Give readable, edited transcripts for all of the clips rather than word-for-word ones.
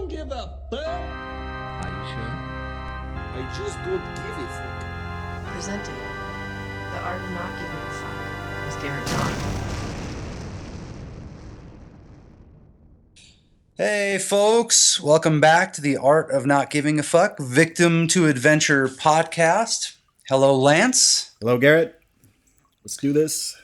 don't give a fuck. Are you sure? I just don't give a fuck. Presenting The Art of Not Giving a Fuck with Garrett John. Hey folks, welcome back to the Art of Not Giving a Fuck Victim to Adventure podcast. Hello, Lance. Hello, Garrett. Let's do this.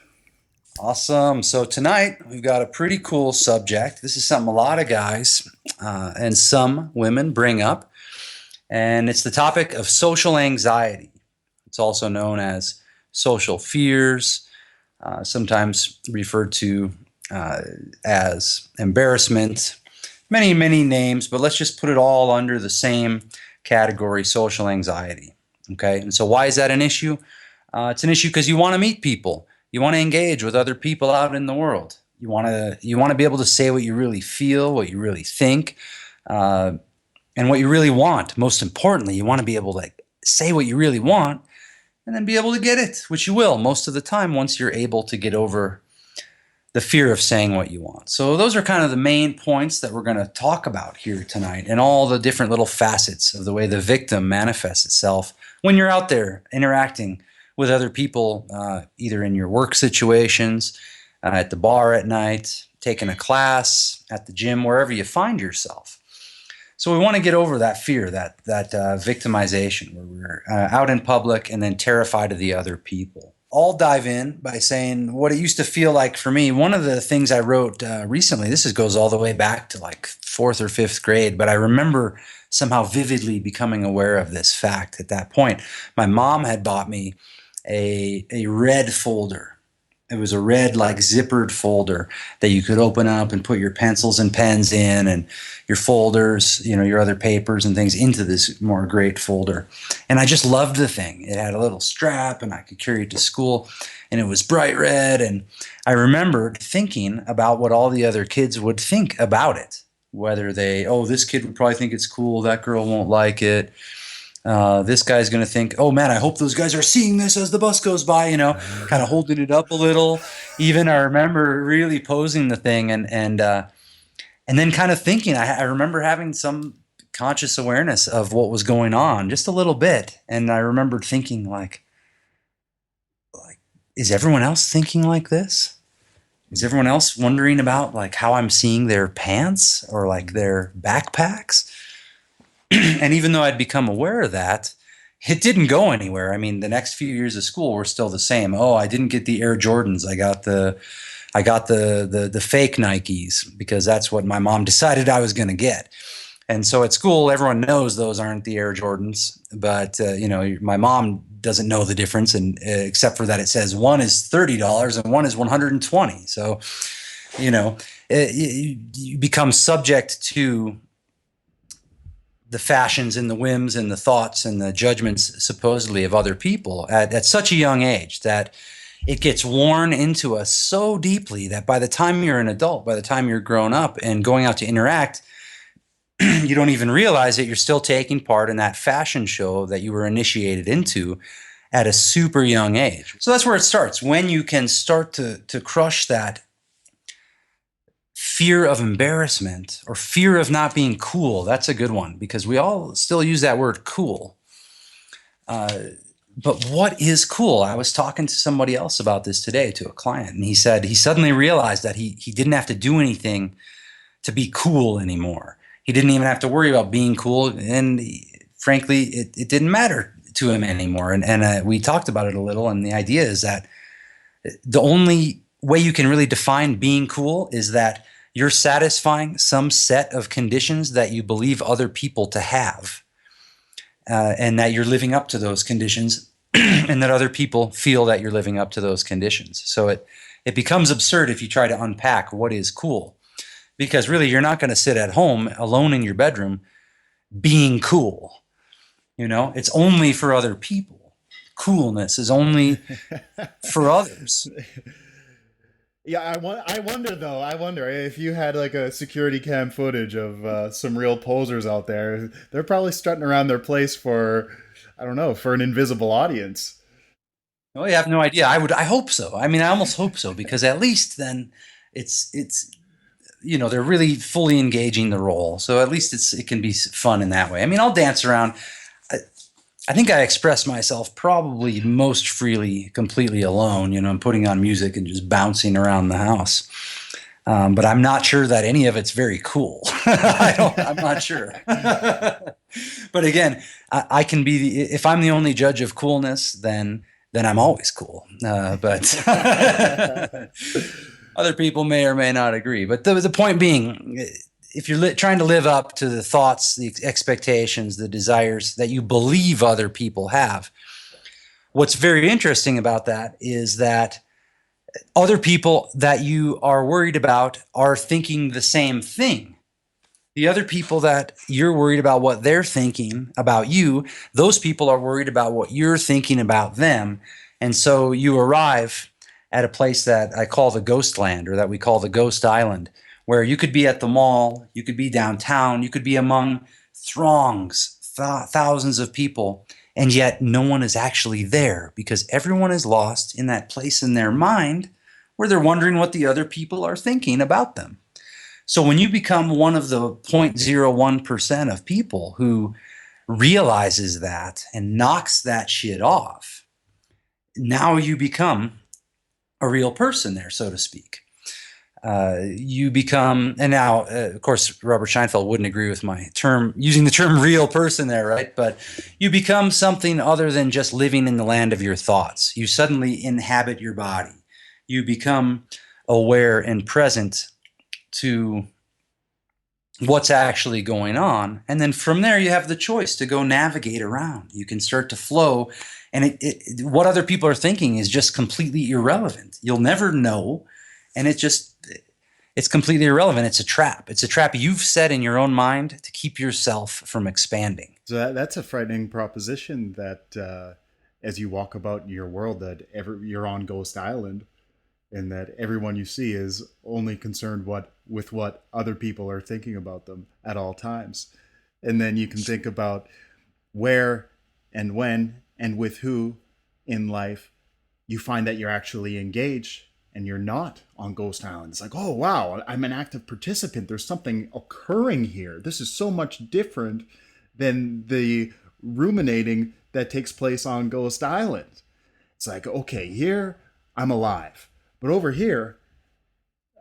Awesome. So tonight we've got a pretty cool subject. This is something a lot of guys and some women bring up, and it's the topic of social anxiety. It's also known as social fears, sometimes referred to as embarrassment. Many, many names, but let's just put it all under the same category, social anxiety. Okay, and so why is that an issue? It's an issue because you want to meet people. You want to engage with other people out in the world. You want to be able to say what you really feel, what you really think, and what you really want. Most importantly, you want to be able to say what you really want and then be able to get it, which you will most of the time once you're able to get over the fear of saying what you want. So those are kind of the main points that we're going to talk about here tonight, and all the different little facets of the way the victim manifests itself when you're out there interacting with other people, either in your work situations, at the bar at night, taking a class, at the gym, wherever you find yourself. So we want to get over that fear, that victimization, where we're out in public and then terrified of the other people. I'll dive in by saying what it used to feel like for me. One of the things I wrote recently, this goes all the way back to like 4th or 5th grade, but I remember somehow vividly becoming aware of this fact at that point. My mom had bought me a red folder. It was a red, like, zippered folder that you could open up and put your pencils and pens in, and your folders, your other papers and things into this more great folder. And I just loved the thing. It had a little strap and I could carry it to school, and it was bright red. And I remembered thinking about what all the other kids would think about it. Whether this kid would probably think it's cool, that girl won't like it. This guy's going to think, oh man, I hope those guys are seeing this as the bus goes by, kind of holding it up a little. Even I remember really posing the thing and then kind of thinking, I remember having some conscious awareness of what was going on, just a little bit. And I remembered thinking like, is everyone else thinking like this? Is everyone else wondering about like how I'm seeing their pants or like their backpacks? And even though I'd become aware of that, it didn't go anywhere. I mean, the next few years of school were still the same. Oh, I didn't get the Air Jordans. I got the fake Nikes because that's what my mom decided I was going to get. And so at school, everyone knows those aren't the Air Jordans, but my mom doesn't know the difference, and except for that it says one is $30 and one is $120. So, you become subject to the fashions and the whims and the thoughts and the judgments supposedly of other people at such a young age that it gets worn into us so deeply that by the time you're an adult, by the time you're grown up and going out to interact, you don't even realize that you're still taking part in that fashion show that you were initiated into at a super young age. So that's where it starts. When you can start to crush that fear of embarrassment or fear of not being cool. That's a good one because we all still use that word cool. But what is cool? I was talking to somebody else about this today, to a client, and he said he suddenly realized that he didn't have to do anything to be cool anymore. He didn't even have to worry about being cool, and frankly, it didn't matter to him anymore. And we talked about it a little, and the idea is that the only way you can really define being cool is that you're satisfying some set of conditions that you believe other people to have, and that you're living up to those conditions, and that other people feel that you're living up to those conditions. So it becomes absurd if you try to unpack what is cool, because really you're not going to sit at home alone in your bedroom being cool. It's only for other people. Coolness is only for others. Yeah, I wonder if you had like a security cam footage of some real posers out there. They're probably strutting around their place for an invisible audience. Oh, you have no idea. I hope so. I mean, I almost hope so, because at least then it's they're really fully engaging the role. So at least it can be fun in that way. I mean, I'll dance around. I think I express myself probably most freely, completely alone. I'm putting on music and just bouncing around the house. But I'm not sure that any of it's very cool. I'm not sure. But again, I can be if I'm the only judge of coolness, then I'm always cool. But other people may or may not agree. But the point being, if you're trying to live up to the thoughts, the expectations, the desires that you believe other people have, what's very interesting about that is that other people that you are worried about are thinking the same thing. The other people that you're worried about what they're thinking about you, those people are worried about what you're thinking about them. And so you arrive at a place that I call the ghost land, or that we call the ghost island, where you could be at the mall, you could be downtown, you could be among throngs, thousands of people, and yet no one is actually there because everyone is lost in that place in their mind where they're wondering what the other people are thinking about them. So when you become one of the 0.01% of people who realizes that and knocks that shit off, now you become a real person there, so to speak. You become, and now, of course, Robert Scheinfeld wouldn't agree with my term, using the term real person there, right? But you become something other than just living in the land of your thoughts. You suddenly inhabit your body. You become aware and present to what's actually going on. And then from there, you have the choice to go navigate around. You can start to flow. And what other people are thinking is just completely irrelevant. You'll never know. And it's completely irrelevant. It's a trap. It's a trap you've set in your own mind to keep yourself from expanding. So that's a frightening proposition that as you walk about your world, that you're on Ghost Island, and that everyone you see is only concerned with what other people are thinking about them at all times. And then you can think about where and when and with who in life you find that you're actually engaged and you're not on Ghost Island. It's like, oh, wow, I'm an active participant. There's something occurring here. This is so much different than the ruminating that takes place on Ghost Island. It's like, okay, here I'm alive. But over here,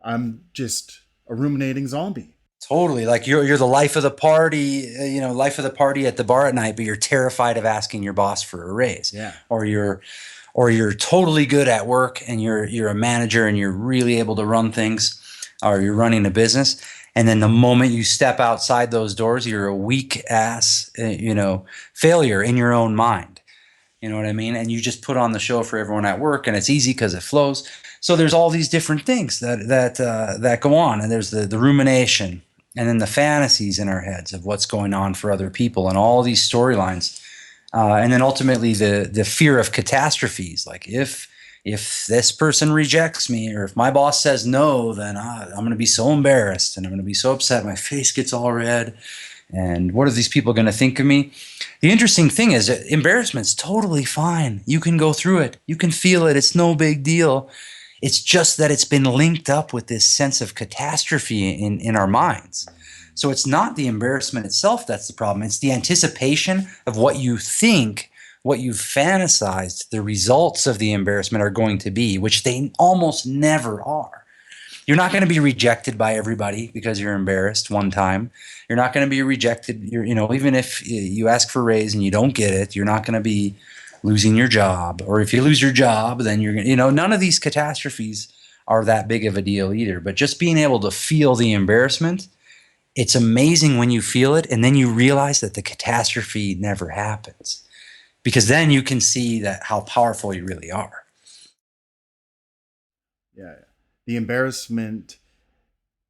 I'm just a ruminating zombie. Totally. Like you're the life of the party, life of the party at the bar at night, but you're terrified of asking your boss for a raise. Yeah. Or you're totally good at work and you're a manager and you're really able to run things, or you're running a business. And then the moment you step outside those doors, you're a weak ass, failure in your own mind. You know what I mean? And you just put on the show for everyone at work, and it's easy because it flows. So there's all these different things that go on, and there's the rumination, and then the fantasies in our heads of what's going on for other people, and all these storylines, and then ultimately the fear of catastrophes. Like if this person rejects me, or if my boss says no, then I'm going to be so embarrassed, and I'm going to be so upset. My face gets all red. And what are these people going to think of me? The interesting thing is that embarrassment's totally fine. You can go through it. You can feel it. It's no big deal. It's just that it's been linked up with this sense of catastrophe in our minds. So it's not the embarrassment itself that's the problem. It's the anticipation of what you think, what you've fantasized the results of the embarrassment are going to be, which they almost never are. You're not going to be rejected by everybody because you're embarrassed one time. You're not going to be rejected. Even if you ask for a raise and you don't get it, you're not going to be losing your job. Or if you lose your job, then you're going to, none of these catastrophes are that big of a deal either. But just being able to feel the embarrassment, it's amazing when you feel it. And then you realize that the catastrophe never happens, because then you can see that how powerful you really are. Yeah. The embarrassment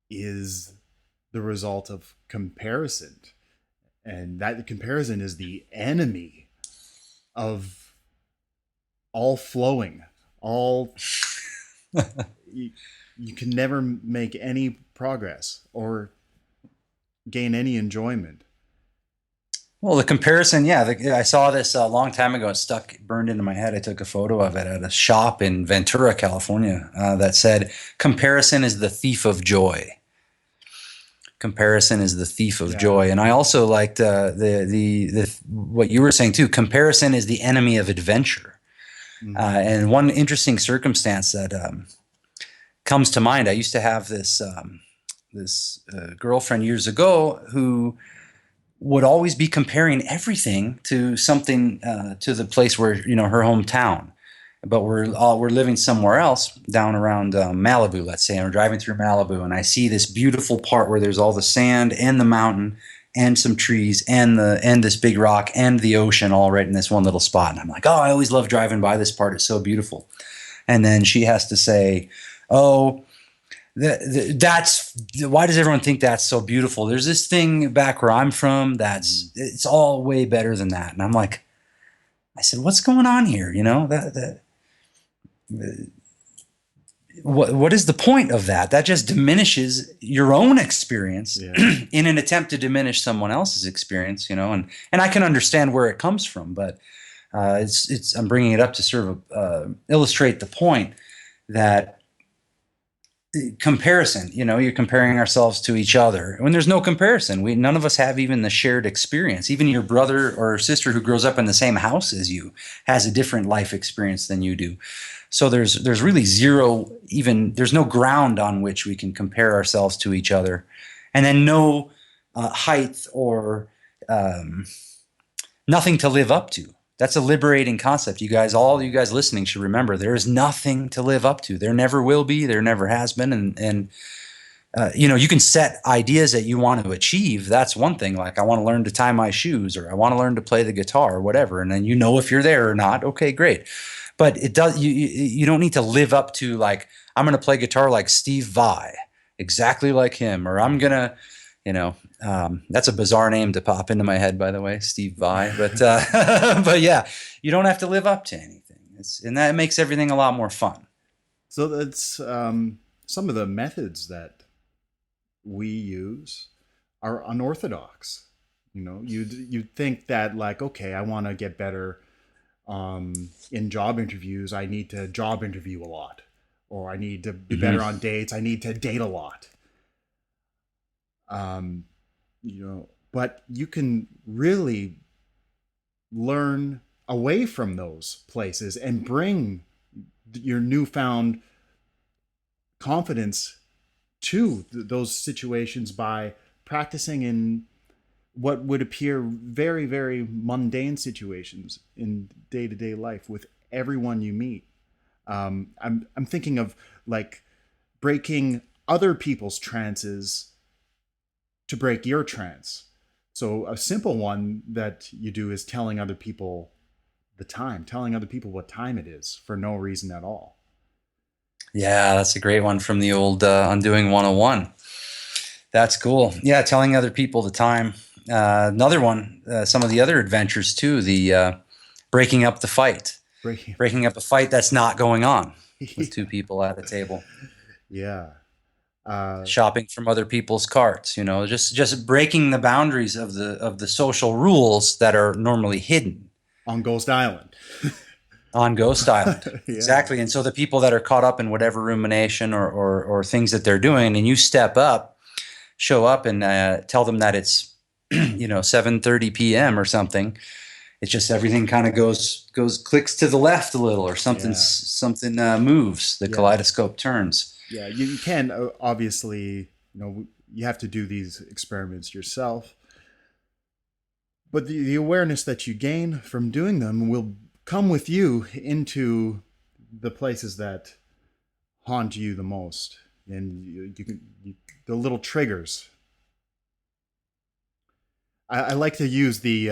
is the result of comparison. And that comparison is the enemy of all flowing. You can never make any progress or gain any enjoyment. Well, the comparison, I saw this a long time ago. It burned into my head. I took a photo of it at a shop in Ventura, California, that said, "Comparison is the thief of joy." comparison is the thief of Yeah. joy. And I also liked the what you were saying too. Comparison is the enemy of adventure. And one interesting circumstance that comes to mind. I used to have this girlfriend years ago who would always be comparing everything to something to the place where, you know, her hometown. But we're living somewhere else down around Malibu, let's say, and we're driving through Malibu, and I see this beautiful part where there's all the sand and the mountain and some trees and this big rock and the ocean all right in this one little spot. And I'm like, oh, I always love driving by this part. It's so beautiful. And then she has to say, oh, that's why does everyone think that's so beautiful? There's this thing back where I'm from it's all way better than that. And I'm like, I said, what's going on here? You know, what is the point of that? That just diminishes your own experience in an attempt to diminish someone else's experience, you know, and I can understand where it comes from, but I'm bringing it up to sort of illustrate the point that comparison, you know, you're comparing ourselves to each other when there's no comparison. None of us have even the shared experience. Even your brother or sister who grows up in the same house as you has a different life experience than you do. So there's really there's no ground on which we can compare ourselves to each other, and then no height or nothing to live up to. That's a liberating concept. All you guys listening should remember there is nothing to live up to. There never will be. There never has been. And you know, you can set ideas that you want to achieve. That's one thing. Like, I want to learn to tie my shoes, or I want to learn to play the guitar, or whatever. And then you know if you're there or not. Okay, great. But it does. You don't need to live up to, like, I'm going to play guitar like Steve Vai, exactly like him, or I'm gonna, you know. That's a bizarre name to pop into my head, by the way, Steve Vai. But but yeah, you don't have to live up to anything, and that makes everything a lot more fun. So that's some of the methods that we use are unorthodox. You know, you'd think that, like, okay, I want to get better in job interviews. I need to job interview a lot, or I need to be better on dates. I need to date a lot. You know, but you can really learn away from those places and bring your newfound confidence to those situations by practicing in what would appear very, very mundane situations in day-to-day life with everyone you meet. I'm thinking of, like, breaking other people's trances to break your trance. So a simple one that you do is telling other people what time it is for no reason at all. Yeah, that's a great one from the old Undoing 101. That's cool. Yeah, telling other people the time. Another one, some of the other adventures too, the breaking up the fight. Breaking up a fight that's not going on with two people at a table. Yeah. Shopping from other people's carts, you know, just breaking the boundaries of the social rules that are normally hidden on Ghost Island. On Ghost Island. Yeah. Exactly. And so the people that are caught up in whatever rumination or things that they're doing, and you show up and tell them that it's, you know, 7:30 p.m. or something. It's just everything kind of clicks to the left a little, or something moves. The kaleidoscope turns. Yeah, you can obviously, you know, you have to do these experiments yourself. But the awareness that you gain from doing them will come with you into the places that haunt you the most. And the little triggers. I like to use the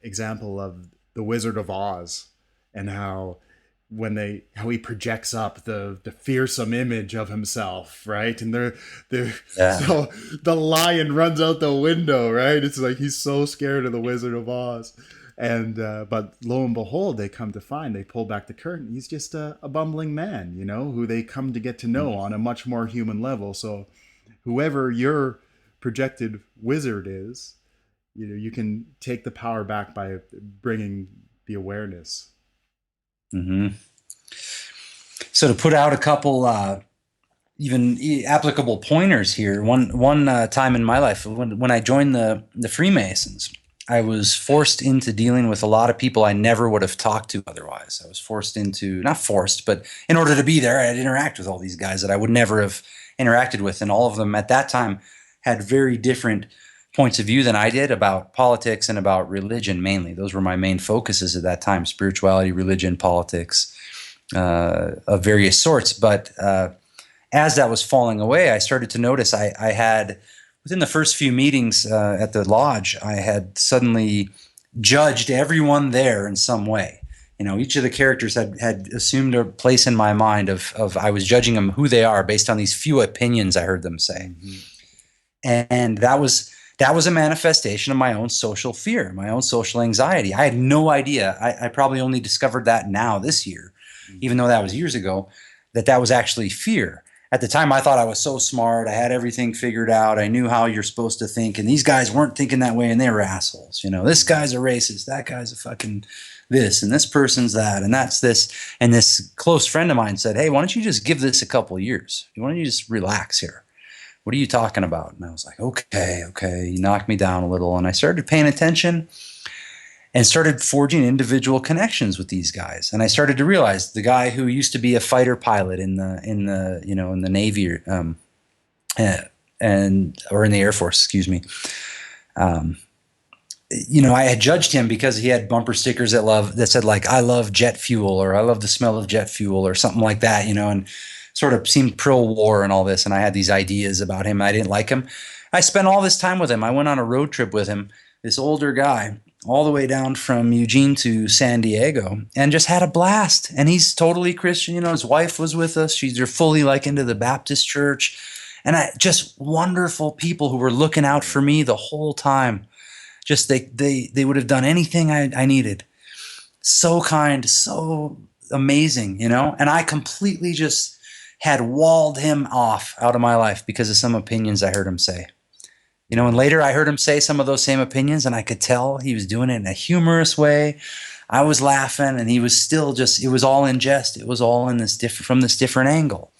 example of the Wizard of Oz, and how he projects up the fearsome image of himself, right? And so the lion runs out the window, right? It's like he's so scared of the Wizard of Oz. And but lo and behold, they pull back the curtain. He's just a bumbling man, you know, who they come to get to know on a much more human level. So whoever your projected wizard is, you know, you can take the power back by bringing the awareness. Mm-hmm. So to put out a couple even applicable pointers here. One time in my life, when I joined the Freemasons, I was forced into dealing with a lot of people I never would have talked to otherwise. I was forced into, not forced, but in order to be there, I had to interact with all these guys that I would never have interacted with. And all of them at that time had very different points of view than I did about politics and about religion mainly. Those were my main focuses at that time: spirituality, religion, politics of various sorts. But as that was falling away, I started to notice I had, within the first few meetings at the lodge, I had suddenly judged everyone there in some way. Each of the characters had assumed a place in my mind of I was judging them who they are based on these few opinions I heard them say. Mm-hmm. And that was a manifestation of my own social fear, my own social anxiety. I had no idea. I probably only discovered that now this year, even though that was years ago, that was actually fear. At the time, I thought I was so smart. I had everything figured out. I knew how you're supposed to think. And these guys weren't thinking that way, and they were assholes. This guy's a racist. That guy's a fucking this, and this person's that, and that's this. And this close friend of mine said, hey, why don't you just give this a couple of years? Why don't you just relax here? What are you talking about? And I was like, okay. You knocked me down a little. And I started paying attention and started forging individual connections with these guys. And I started to realize the guy who used to be a fighter pilot in the Navy or in the Air Force, excuse me. I had judged him because he had bumper stickers that said like, I love jet fuel, or I love the smell of jet fuel, or something like that, and sort of seemed pro-war and all this. And I had these ideas about him. I didn't like him. I spent all this time with him. I went on a road trip with him, this older guy, all the way down from Eugene to San Diego, and just had a blast. And he's totally Christian. His wife was with us. They're fully like into the Baptist church. And just wonderful people who were looking out for me the whole time. Just they would have done anything I needed. So kind, so amazing, And I completely just had walled him off out of my life because of some opinions I heard him say. And later I heard him say some of those same opinions, and I could tell he was doing it in a humorous way. I was laughing, and he was still it was all in jest. It was all in from this different angle.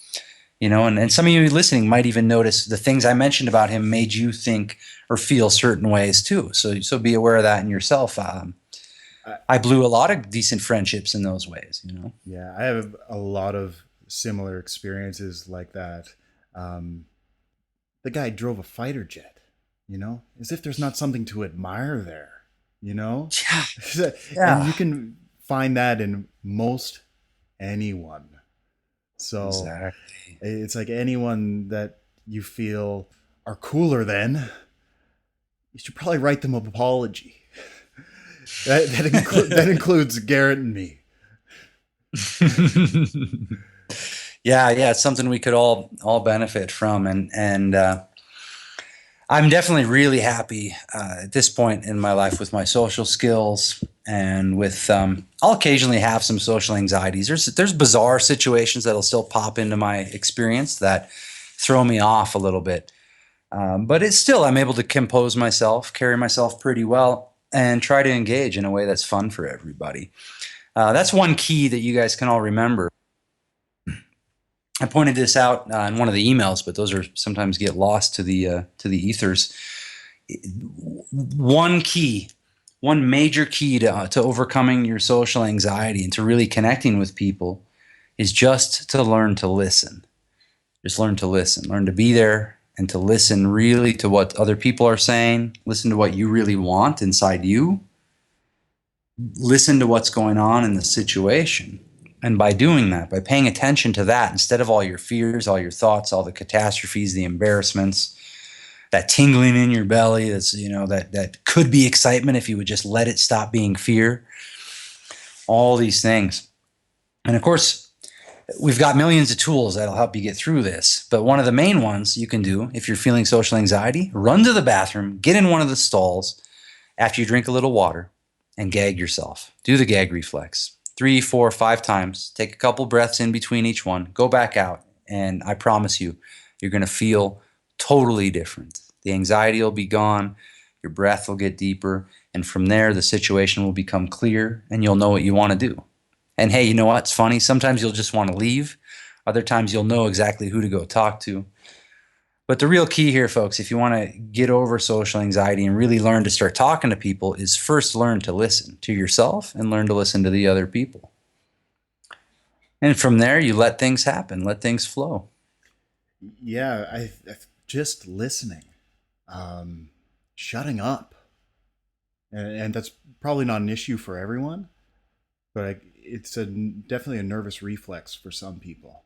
And some of you listening might even notice the things I mentioned about him made you think or feel certain ways too. So be aware of that in yourself. I blew a lot of decent friendships in those ways, Yeah, I have a lot of similar experiences like that. The guy drove a fighter jet, as if there's not something to admire there, Yeah. And you can find that in most anyone. So exactly. It's like anyone that you feel are cooler than, you should probably write them an apology. That includes Garrett and me. Yeah, it's something we could all benefit from, and I'm definitely really happy at this point in my life with my social skills, and with I'll occasionally have some social anxieties. There's bizarre situations that'll still pop into my experience that throw me off a little bit, but it's still, I'm able to compose myself, carry myself pretty well, and try to engage in a way that's fun for everybody. That's one key that you guys can all remember. I pointed this out in one of the emails, but those are sometimes get lost to the ethers. One major key to overcoming your social anxiety and to really connecting with people is just to learn to listen. Just learn to listen. Learn to be there and to listen really to what other people are saying. Listen to what you really want inside you. Listen to what's going on in the situation. And by doing that, by paying attention to that, instead of all your fears, all your thoughts, all the catastrophes, the embarrassments, that tingling in your belly, that could be excitement if you would just let it stop being fear, all these things. And of course, we've got millions of tools that'll help you get through this. But one of the main ones you can do if you're feeling social anxiety, run to the bathroom, get in one of the stalls after you drink a little water, and gag yourself. Do the gag reflex. 3, 4, 5 times. Take a couple breaths in between each one. Go back out. And I promise you, you're going to feel totally different. The anxiety will be gone. Your breath will get deeper. And from there, the situation will become clear and you'll know what you want to do. And hey, you know what? It's funny. Sometimes you'll just want to leave Other times you'll know exactly who to go talk to. But the real key here, folks, if you want to get over social anxiety and really learn to start talking to people, is first learn to listen to yourself and learn to listen to the other people. And from there, you let things happen, let things flow. Yeah, I just listening, shutting up, and that's probably not an issue for everyone, but it's definitely a nervous reflex for some people.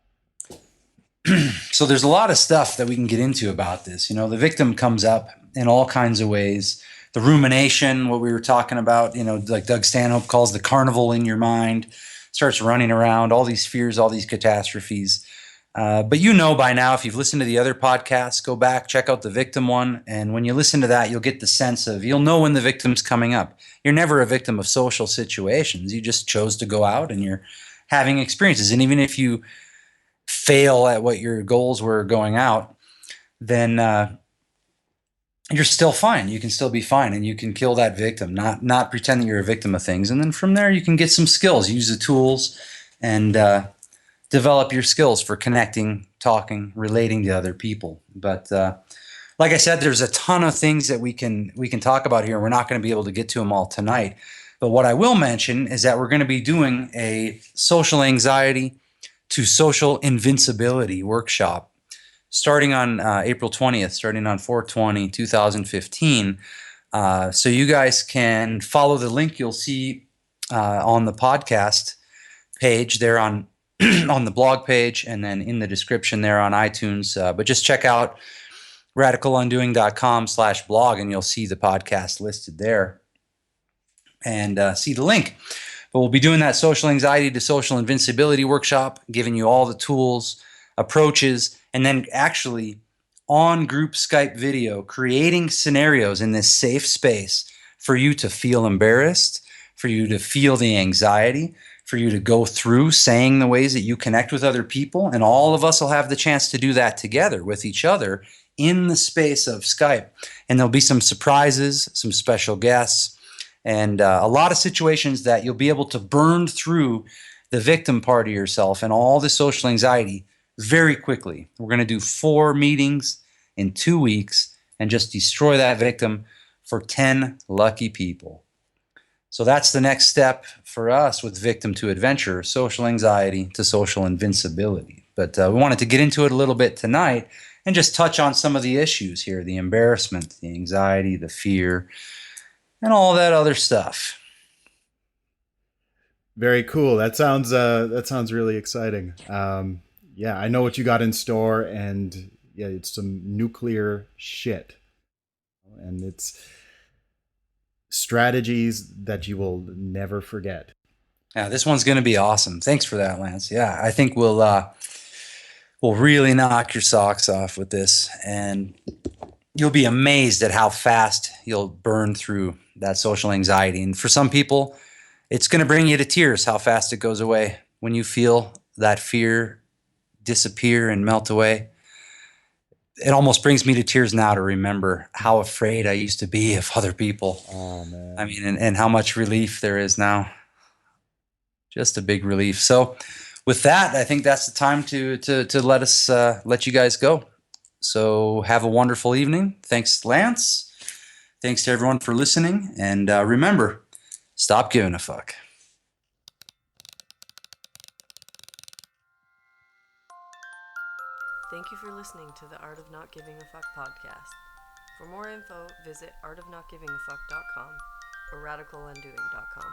So there's a lot of stuff that we can get into about this. You know, the victim comes up in all kinds of ways. The rumination, what we were talking about, you know, like Doug Stanhope calls the carnival in your mind, starts running around, all these fears, all these catastrophes. But you know by now, if you've listened to the other podcasts, go back, check out the victim one. And when you listen to that, you'll get the sense of, you'll know when the victim's coming up. You're never a victim of social situations. You just chose to go out and you're having experiences. And even if you fail at what your goals were going out, then you're still fine. You can still be fine, and you can kill that victim, not pretend that you're a victim of things. And then from there, you can get some skills, use the tools, and develop your skills for connecting, talking, relating to other people. But like I said, there's a ton of things that we can talk about here. We're not going to be able to get to them all tonight. But what I will mention is that we're going to be doing a social anxiety to social invincibility workshop starting on April 20th, starting on 4/20/2015. So you guys can follow the link you'll see on the podcast page there on on the blog page, and then in the description there on iTunes. But just check out radicalundoing.com/blog and you'll see the podcast listed there and see the link. But we'll be doing that social anxiety to social invincibility workshop, giving you all the tools, approaches, and then actually on group Skype video, creating scenarios in this safe space for you to feel embarrassed, for you to feel the anxiety, for you to go through saying the ways that you connect with other people. And all of us will have the chance to do that together with each other in the space of Skype. And there'll be some surprises, some special guests, and a lot of situations that you'll be able to burn through the victim part of yourself and all the social anxiety very quickly. We're going to do 4 meetings in 2 weeks and just destroy that victim for 10 lucky people. So that's the next step for us with Victim to Adventure, social anxiety to social invincibility. But we wanted to get into it a little bit tonight and just touch on some of the issues here, the embarrassment, the anxiety, the fear, and all that other stuff. Very cool. That sounds really exciting. Yeah, I know what you got in store, and yeah, it's some nuclear shit, and it's strategies that you will never forget. Yeah, this one's going to be awesome. Thanks for that, Lance. Yeah, I think we'll really knock your socks off with this, and you'll be amazed at how fast you'll burn through that social anxiety. And for some people, it's going to bring you to tears how fast it goes away when you feel that fear disappear and melt away. It almost brings me to tears now to remember how afraid I used to be of other people. Oh, man. I mean, and how much relief there is now. Just a big relief. So with that, I think that's the time to let you guys go. So have a wonderful evening. Thanks, Lance. Thanks to everyone for listening. And remember, stop giving a fuck. Thank you for listening to the Art of Not Giving a Fuck podcast. For more info, visit artofnotgivingaffuck.com or radicalundoing.com.